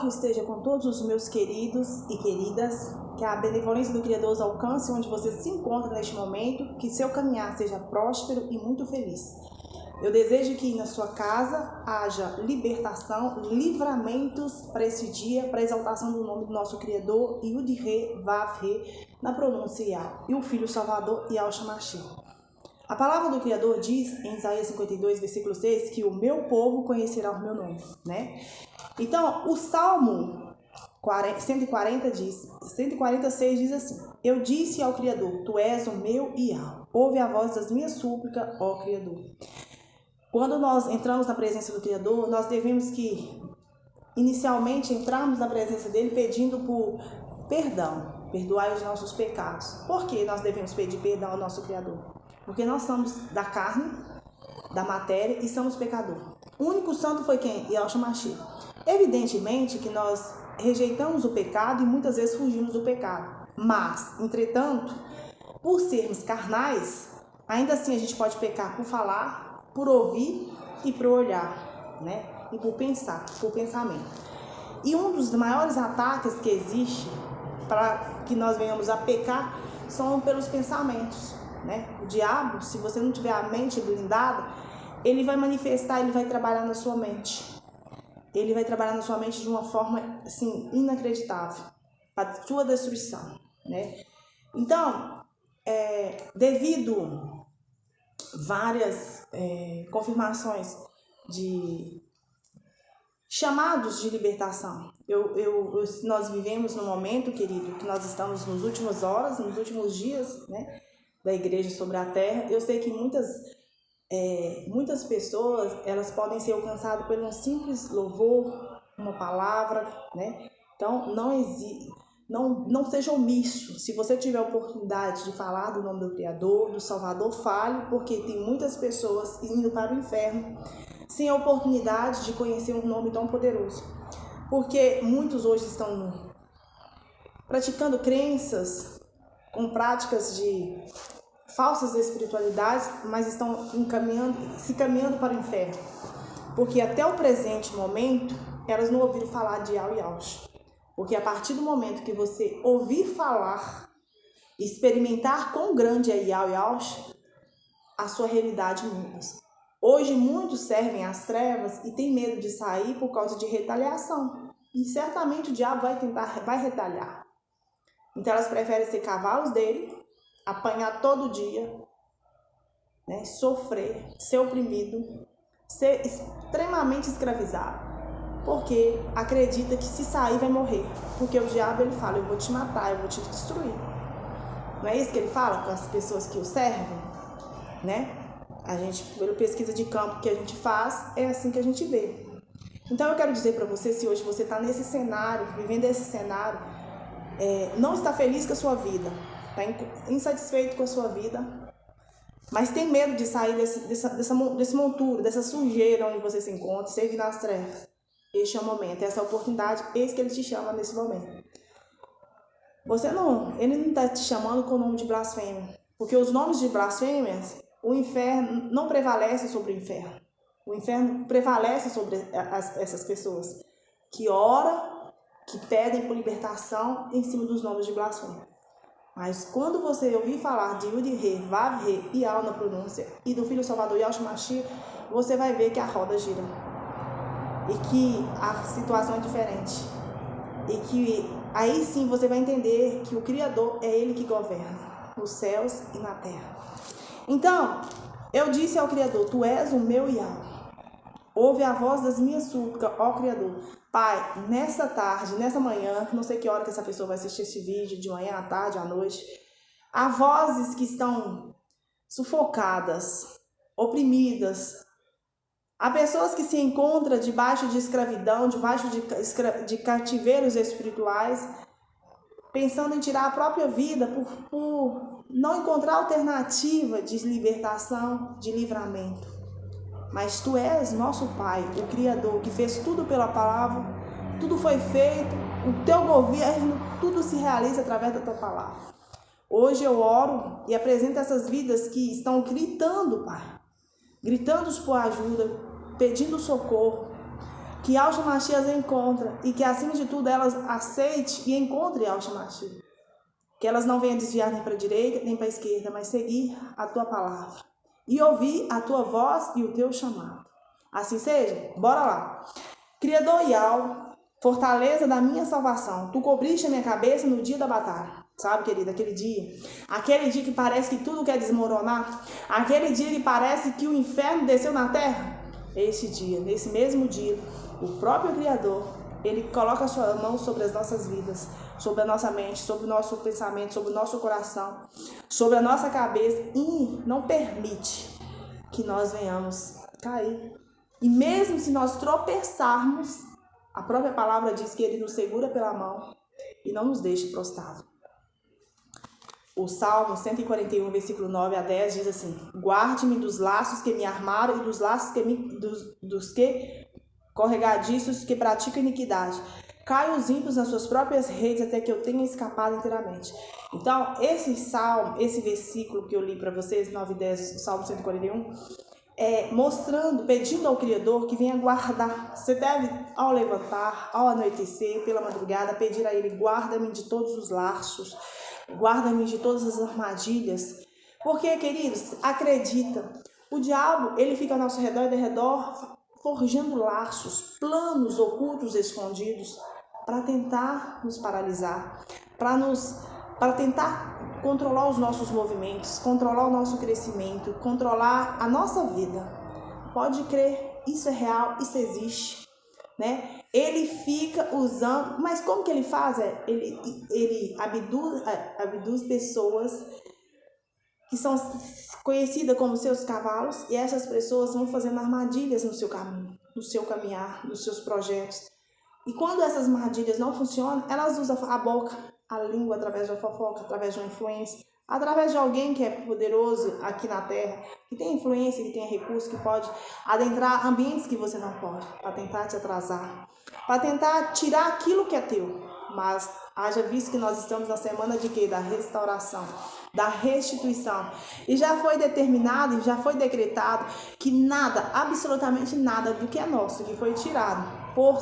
Esteja com todos os meus queridos e queridas, que a benevolência do Criador os alcance onde você se encontra neste momento, que seu caminhar seja próspero e muito feliz. Eu desejo que na sua casa haja libertação, livramentos para esse dia, para a exaltação do nome do nosso Criador, Yud-Re, Vav-Re, na pronúncia Yah, e o Filho Salvador, Yahushua Mashiach. A palavra do Criador diz, em Isaías 52, versículo 6, que o meu povo conhecerá o meu nome, né? Então, o Salmo 146 diz assim: Eu disse ao Criador, tu és o meu Yah, ouve a voz das minhas súplicas, ó Criador. Quando nós entramos na presença do Criador, nós devemos que, inicialmente, entrarmos na presença dele pedindo por perdão, perdoai os nossos pecados. Por que nós devemos pedir perdão ao nosso Criador? Porque nós somos da carne, da matéria e somos pecadores. O único santo foi quem? Yahushua Mashiach. Evidentemente que nós rejeitamos o pecado e muitas vezes fugimos do pecado. Mas, entretanto, por sermos carnais, ainda assim a gente pode pecar por falar, por ouvir e por olhar, né? E por pensar, por pensamento. E um dos maiores ataques que existe para que nós venhamos a pecar são pelos pensamentos, né? O diabo, se você não tiver a mente blindada, ele vai manifestar, ele vai trabalhar na sua mente. Ele vai trabalhar na sua mente de uma forma, assim, inacreditável, para a sua destruição, né? Então, devido várias confirmações de chamados de libertação, nós vivemos no momento, querido, que nós estamos nos últimas horas, nos últimos dias, né, da igreja sobre a terra. Eu sei que muitas pessoas, elas podem ser alcançadas por um simples louvor, uma palavra, né? Então, não seja omisso. Se você tiver a oportunidade de falar do nome do Criador, do Salvador, fale, porque tem muitas pessoas indo para o inferno sem a oportunidade de conhecer um nome tão poderoso. Porque muitos hoje estão praticando crenças com práticas de falsas espiritualidades, mas estão se caminhando para o inferno. Porque até o presente momento, elas não ouviram falar de Yahushua. Porque a partir do momento que você ouvir falar, experimentar quão grande é Yahushua, a sua realidade muda. Hoje muitos servem às trevas e têm medo de sair por causa de retaliação. E certamente o diabo vai retalhar. Então elas preferem ser cavalos dele, apanhar todo dia, né? Sofrer, ser oprimido, ser extremamente escravizado, porque acredita que se sair vai morrer, porque o diabo ele fala, eu vou te matar, eu vou te destruir. Não é isso que ele fala com as pessoas que o servem, né? A gente, pela pesquisa de campo que a gente faz, é assim que a gente vê. Então eu quero dizer para você, se hoje você está nesse cenário, vivendo esse cenário, não está feliz com a sua vida, está insatisfeito com a sua vida, mas tem medo de sair desse monturo, dessa sujeira onde você se encontra, servir nas trevas. Este é o momento, essa é a oportunidade, eis que ele te chama nesse momento. Ele não está te chamando com o nome de blasfêmia, porque os nomes de blasfêmia, o inferno não prevalece sobre o inferno. O inferno prevalece sobre essas pessoas que oram, que pedem por libertação em cima dos nomes de blasfêmia. Mas quando você ouvir falar de Yud-Re, Vav-Re e Yah na pronúncia e do Filho Salvador Yahushua Mashiach, você vai ver que a roda gira e que a situação é diferente e que aí sim você vai entender que o Criador é Ele que governa nos céus e na terra. Então, eu disse ao Criador, tu és o meu Yah. Ouve a voz das minhas súplicas, ó Criador. Pai, nessa tarde, nessa manhã, não sei que hora que essa pessoa vai assistir esse vídeo, de manhã, à tarde, à noite, há vozes que estão sufocadas, oprimidas. Há pessoas que se encontram debaixo de escravidão, debaixo de cativeiros espirituais, pensando em tirar a própria vida por não encontrar alternativa de libertação, de livramento. Mas tu és nosso Pai, o Criador, que fez tudo pela palavra, tudo foi feito, o teu governo, tudo se realiza através da tua palavra. Hoje eu oro e apresento essas vidas que estão gritando, Pai, gritando por ajuda, pedindo socorro, que Yahshua Mashiach as encontra e que, acima de tudo, elas aceitem e encontrem Yahshua Mashiach. Que elas não venham desviar nem para a direita nem para a esquerda, mas seguir a tua palavra e ouvir a tua voz e o teu chamado. Assim seja, bora lá. Criador Yahweh, fortaleza da minha salvação, tu cobriste a minha cabeça no dia da batalha. Sabe, querida, aquele dia que parece que tudo quer desmoronar, aquele dia que parece que o inferno desceu na terra. Esse dia, nesse mesmo dia, o próprio Criador, ele coloca a sua mão sobre as nossas vidas, sobre a nossa mente, sobre o nosso pensamento, sobre o nosso coração, sobre a nossa cabeça e não permite que nós venhamos cair. E mesmo se nós tropeçarmos, a própria palavra diz que ele nos segura pela mão e não nos deixa prostrado. O Salmo 141, versículo 9 a 10 diz assim: guarde-me dos laços que me armaram e dos laços dos que corregadiços que praticam iniquidade. Caiam os ímpios nas suas próprias redes até que eu tenha escapado inteiramente. Então, esse salmo, esse versículo que eu li para vocês, 9 e 10 do Salmo 141, mostrando, pedindo ao Criador que venha guardar. Você deve, ao levantar, ao anoitecer, pela madrugada, pedir a Ele: guarda-me de todos os laços, guarda-me de todas as armadilhas. Porque, queridos, acredita, o diabo, ele fica ao nosso redor e de redor, forjando laços, planos ocultos, escondidos, para tentar nos paralisar, para tentar controlar os nossos movimentos, controlar o nosso crescimento, controlar a nossa vida. Pode crer, isso é real, isso existe, né? Ele fica usando, mas como que ele faz? Ele abduz pessoas que são conhecidas como seus cavalos, e essas pessoas vão fazendo armadilhas no seu caminho, no seu caminhar, nos seus projetos. E quando essas armadilhas não funcionam, elas usam a boca, a língua, através de uma fofoca, através de uma influência, através de alguém que é poderoso aqui na terra, que tem influência, que tem recurso, que pode adentrar ambientes que você não pode, para tentar te atrasar, para tentar tirar aquilo que é teu. Mas haja visto que nós estamos na semana de quê? Da restauração, da restituição. E já foi determinado, e já foi decretado que nada, absolutamente nada do que é nosso, que foi tirado,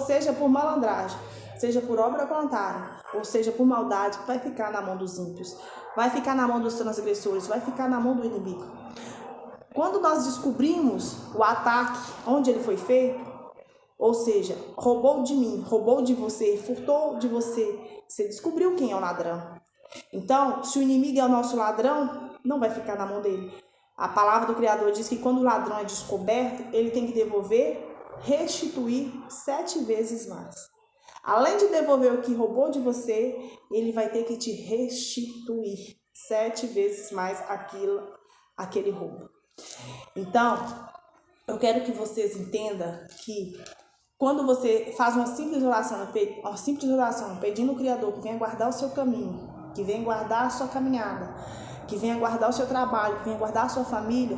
seja por malandragem, seja por obra contrária, ou seja por maldade, vai ficar na mão dos ímpios, vai ficar na mão dos transgressores, vai ficar na mão do inimigo. Quando nós descobrimos o ataque, onde ele foi feito, ou seja, roubou de mim, roubou de você, furtou de você, você descobriu quem é o ladrão. Então, se o inimigo é o nosso ladrão, não vai ficar na mão dele. A palavra do Criador diz que quando o ladrão é descoberto, ele tem que devolver, restituir 7 vezes mais. Além de devolver o que roubou de você, ele vai ter que te restituir 7 vezes mais aquele roubo. Então, eu quero que vocês entendam que quando você faz uma simples oração pedindo ao Criador que venha guardar o seu caminho, que venha guardar a sua caminhada, que venha guardar o seu trabalho, que venha guardar a sua família,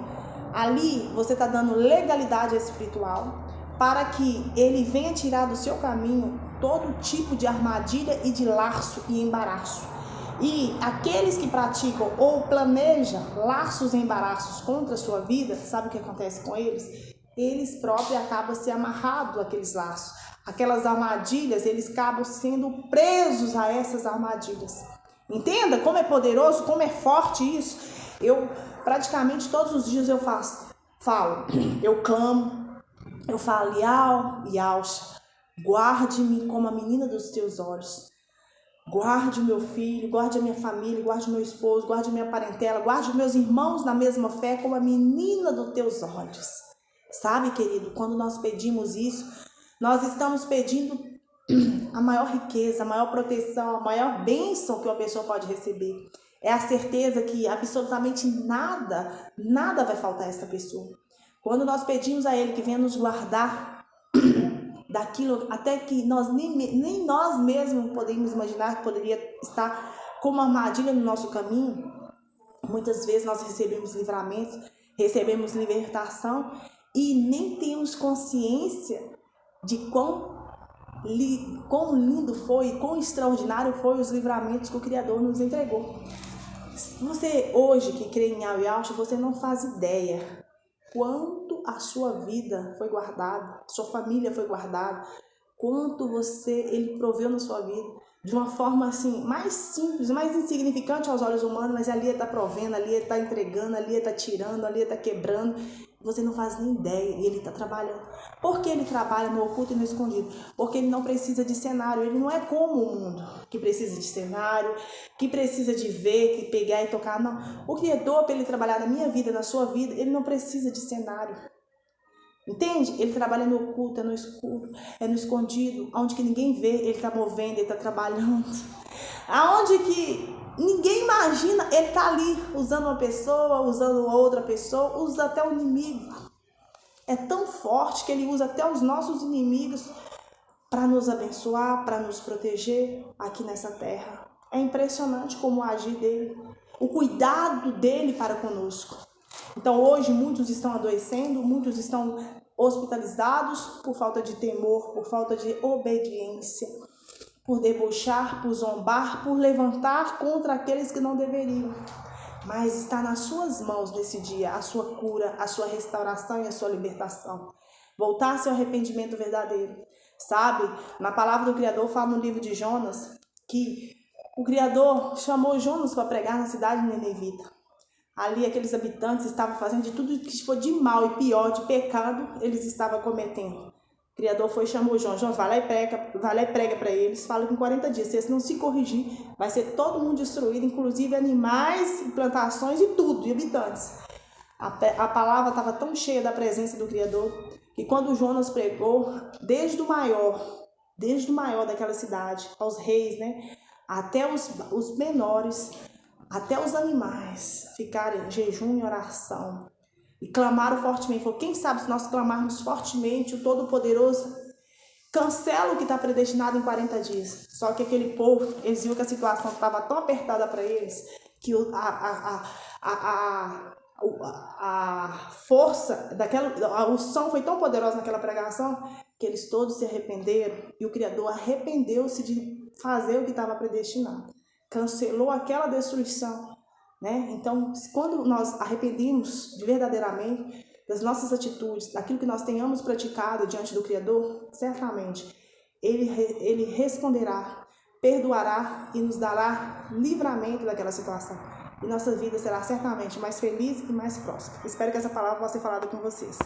ali você está dando legalidade espiritual para que ele venha tirar do seu caminho todo tipo de armadilha e de laço e embaraço. E aqueles que praticam ou planejam laços e embaraços contra a sua vida, sabe o que acontece com eles? Eles próprios acabam se amarrados àqueles laços, aquelas armadilhas, eles acabam sendo presos a essas armadilhas. Entenda como é poderoso, como é forte isso. Eu praticamente todos os dias eu eu clamo, eu falo: Yahshua, guarde-me como a menina dos teus olhos. Guarde o meu filho, guarde a minha família, guarde o meu esposo, guarde a minha parentela, guarde os meus irmãos na mesma fé como a menina dos teus olhos. Sabe, querido, quando nós pedimos isso, nós estamos pedindo a maior riqueza, a maior proteção, a maior bênção que uma pessoa pode receber. É a certeza que absolutamente nada vai faltar a essa pessoa. Quando nós pedimos a Ele que venha nos guardar daquilo, até que nós nem nós mesmos podemos imaginar que poderia estar como uma armadilha no nosso caminho, muitas vezes nós recebemos livramento, recebemos libertação e nem temos consciência de quão lindo foi, quão extraordinário foi os livramentos que o Criador nos entregou. Você hoje que crê em Yahshua, você não faz ideia quanto quanto a sua vida foi guardada, sua família foi guardada, quanto ele proveu na sua vida, de uma forma assim, mais simples, mais insignificante aos olhos humanos, mas ali ele está provendo, ali ele está entregando, ali ele está tirando, ali ele está quebrando, você não faz nem ideia, e ele está trabalhando. Por que ele trabalha no oculto e no escondido? Porque ele não precisa de cenário, ele não é como o mundo, que precisa de cenário, que precisa de ver, que pegar e tocar, não. O Criador, para ele trabalhar na minha vida, na sua vida, ele não precisa de cenário. Entende? Ele trabalha no oculto, é no escuro, é no escondido, onde que ninguém vê, ele está movendo, ele está trabalhando. Aonde que ninguém imagina, ele está ali, usando uma pessoa, usando outra pessoa, usa até o inimigo. É tão forte que ele usa até os nossos inimigos para nos abençoar, para nos proteger aqui nessa terra. É impressionante como o agir dele, o cuidado dele para conosco. Então hoje muitos estão adoecendo, muitos estão hospitalizados por falta de temor, por falta de obediência, por debochar, por zombar, por levantar contra aqueles que não deveriam. Mas está nas suas mãos nesse dia a sua cura, a sua restauração e a sua libertação. Voltar-se ao arrependimento verdadeiro. Sabe, na palavra do Criador fala no livro de Jonas que o Criador chamou Jonas para pregar na cidade de Ninevita. Ali aqueles habitantes estavam fazendo de tudo que for de mal e pior, de pecado, eles estavam cometendo. O Criador foi e chamou Jonas, vai lá e prega para eles, fala que em 40 dias, se eles não se corrigir, vai ser todo mundo destruído, inclusive animais, plantações e tudo, e habitantes. A palavra estava tão cheia da presença do Criador, que quando Jonas pregou, desde o maior daquela cidade, aos reis, né, até os menores, até os animais ficarem em jejum e oração e clamaram fortemente. Falou, quem sabe se nós clamarmos fortemente, o Todo-Poderoso cancela o que está predestinado em 40 dias. Só que aquele povo, eles viram que a situação estava tão apertada para eles que a força daquela, o som foi tão poderoso naquela pregação que eles todos se arrependeram e o Criador arrependeu-se de fazer o que estava predestinado. Cancelou aquela destruição, né? Então, quando nós arrependemos de verdadeiramente das nossas atitudes, daquilo que nós tenhamos praticado diante do Criador, certamente Ele responderá, perdoará e nos dará livramento daquela situação. E nossa vida será certamente mais feliz e mais próspera. Espero que essa palavra possa ser falada com vocês.